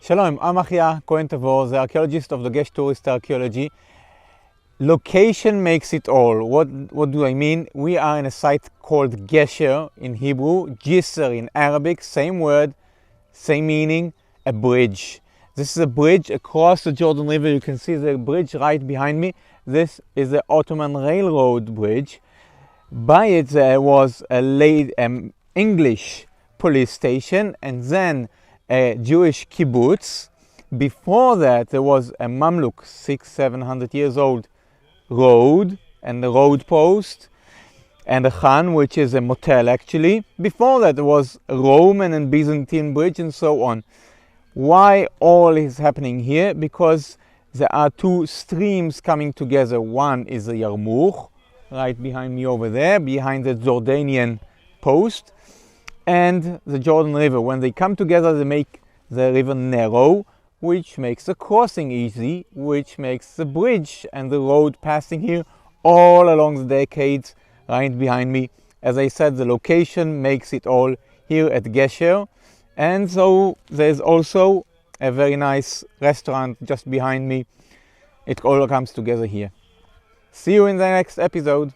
Shalom, I'm Kohn-Tavor, the archaeologist of the Gesher tourist archaeology. Location makes it all. What do I mean? We are in a site called Gesher in Hebrew, Gesher in Arabic, same word, same meaning, a bridge. This is a bridge across the Jordan River. You can see the bridge right behind me. This is the Ottoman Railroad bridge. By it there was a English police station and then a Jewish kibbutz. Before that there was a Mamluk, 600-700 years old, road and the road post, and a Khan, which is a motel actually. Before that there was a Roman and Byzantine bridge and so on. Why all is happening here? Because there are two streams coming together. One is the Yarmouk, right behind me over there, behind the Jordanian post, and the Jordan River. When they come together, they make the river narrow, which makes the crossing easy, which makes the bridge and the road passing here all along the decades right behind me. As I said, the location makes it all here at Gesher. And so there's also a very nice restaurant just behind me. It all comes together here. See you in the next episode.